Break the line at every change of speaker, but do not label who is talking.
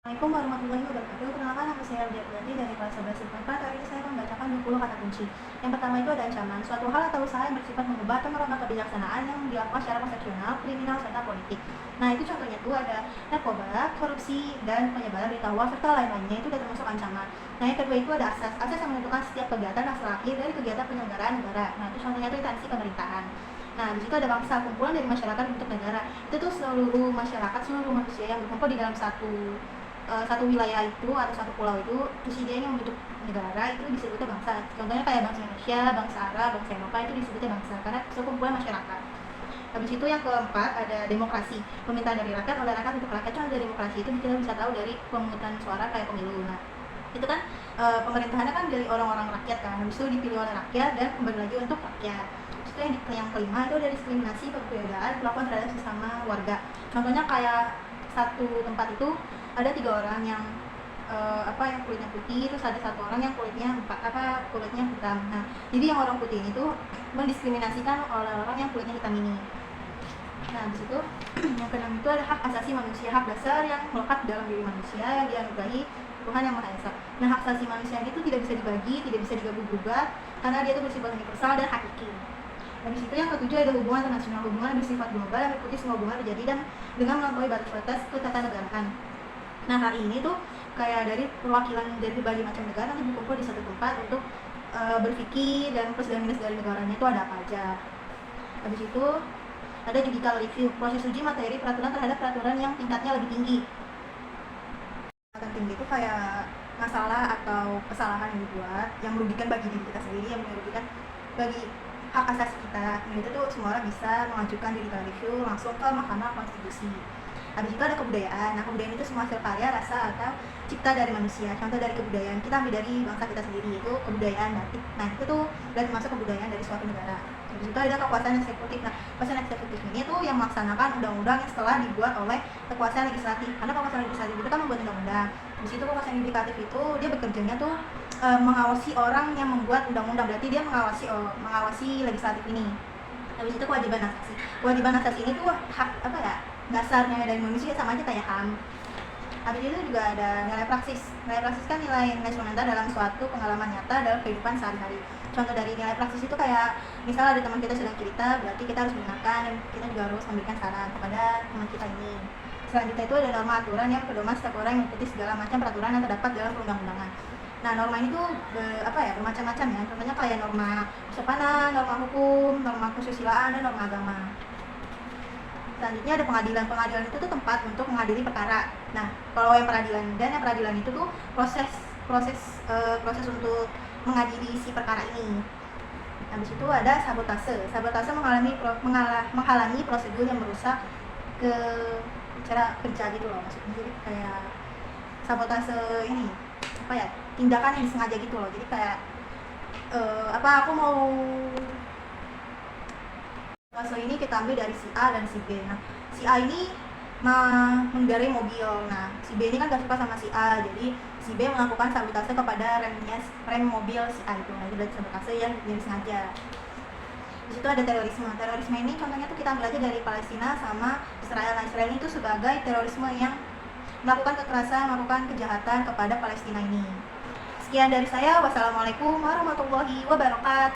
Assalamualaikum warahmatullahi wabarakatuh. Perkenalkan, nama saya Lia Putri dari kelas 11 IPA 4. Hari ini saya akan membacakan 20 kata kunci. Yang pertama itu ada ancaman, suatu hal atau usaha yang bersifat mengubah atau merombak kebijaksanaan yang dilakukan secara konsepsional, kriminal, serta politik. Nah, itu contohnya itu ada narkoba, korupsi, dan penyebaran berita hoax serta lain-lainnya, itu sudah termasuk ancaman. Nah, yang kedua itu ada asas. Asas yang menentukan setiap kegiatan asal akhir dari kegiatan penyelenggaraan negara. Nah, itu contohnya itu instansi pemerintahan. Nah, di situ ada bangsa, kumpulan dari masyarakat untuk negara. Itu tuh seluruh masyarakat, seluruh manusia yang berkumpul di dalam satu wilayah itu atau satu pulau itu, terus dia yang membentuk negara, itu disebutnya bangsa. Contohnya kayak bangsa Indonesia, bangsa Arab, bangsa Eropa, itu disebutnya bangsa karena sekumpulan masyarakat. Habis itu yang keempat ada demokrasi, pemerintahan dari rakyat oleh rakyat untuk rakyat. Contoh dari demokrasi itu kita bisa tahu dari pemungutan suara kayak pemilu. Nah, itu kan pemerintahannya kan dari orang-orang rakyat kan, habis itu dipilih oleh rakyat dan kembali lagi untuk rakyat. Terus itu yang kelima itu ada diskriminasi perbedaan dilakukan terhadap sesama warga. Contohnya kayak satu tempat itu ada 3 orang yang yang kulitnya putih, terus ada 1 orang yang kulitnya hitam. Nah, jadi yang orang putih ini tuh mendiskriminasikan oleh orang yang kulitnya hitam ini. Nah, habis itu yang keenam itu ada hak asasi manusia, hak dasar yang melekat dalam diri manusia yang dianugerahi Tuhan yang Maha Esa. Nah, hak asasi manusia itu tidak bisa dibagi, tidak bisa digabung-gugat karena dia itu bersifat universal dan hakiki. Habis itu yang ketujuh ada hubungan internasional, hubungan yang bersifat global yang meliputi semua hubungan terjadi dan dengan melampaui batas-batas ketatanegaraan. Nah, hari ini tuh kayak dari perwakilan dari berbagai macam negara nanti berkumpul di satu tempat untuk berpikir dan plus dan minus dari negaranya itu ada apa aja. Habis itu ada judicial review, proses uji materi peraturan terhadap peraturan yang tingkatnya lebih tinggi. Tingkatan tinggi itu kayak masalah atau kesalahan yang dibuat yang merugikan bagi diri kita sendiri, yang merugikan bagi hak asasi kita. Nah, itu tuh semua orang bisa mengajukan judicial review langsung ke Mahkamah Konstitusi. Habis itu ada kebudayaan. Nah, kebudayaan itu semua hasil karya, rasa, atau cipta dari manusia. Contoh dari kebudayaan kita ambil dari bangsa kita sendiri, itu kebudayaan batik. Nah, itu tuh berarti masuk kebudayaan dari suatu negara. Habis itu ada kekuasaan eksekutif. Nah, kekuasaan eksekutif ini tuh yang melaksanakan undang-undang yang setelah dibuat oleh kekuasaan legislatif. Karena kekuasaan legislatif itu kan membuat undang-undang. Habis itu kekuasaan yudikatif itu dia bekerjanya tuh mengawasi orang yang membuat undang-undang. Berarti dia mengawasi legislatif ini. Habis itu kewajiban asasi. Kewajiban asasi ini tuh hak dasarnya dari manusia, sama aja kayak HAM. Habis itu juga ada nilai praksis. Nilai praksis kan nilai instrumental dalam suatu pengalaman nyata dalam kehidupan sehari-hari. Contoh dari nilai praksis itu kayak misal ada teman kita sedang cerita, berarti kita harus mendengarkan dan kita juga harus memberikan saran kepada teman kita ini. Selanjutnya itu ada norma aturan yang pedoman setiap orang yang mengikuti segala macam peraturan yang terdapat dalam perundang-undangan. Nah, norma ini tuh bermacam-macam ya. Contohnya kayak norma kesopanan, norma hukum, norma kesusilaan, dan norma agama. Selanjutnya ada pengadilan. Pengadilan itu tuh tempat untuk mengadili perkara. Nah, kalau yang peradilan itu tuh proses untuk mengadili si perkara ini. Habis itu ada sabotase. Sabotase menghalangi prosedur yang merusak ke cara kerja gitu loh, maksudnya. Jadi kayak sabotase ini tindakan yang disengaja gitu loh. Jadi kayak aku mau Kasus ini kita ambil dari si A dan si B. Nah, si A ini mengendarai mobil. Nah, si B ini kan gak suka sama si A, jadi si B melakukan sabotase kepada rem mobil si A itu. Nah, itu berarti sabotase yang disengaja. Di situ ada terorisme. Terorisme ini contohnya tuh kita ambil aja dari Palestina sama Israel. Nah, Israel itu sebagai terorisme yang melakukan kekerasan, melakukan kejahatan kepada Palestina ini. Sekian dari saya. Wassalamualaikum warahmatullahi wabarakatuh.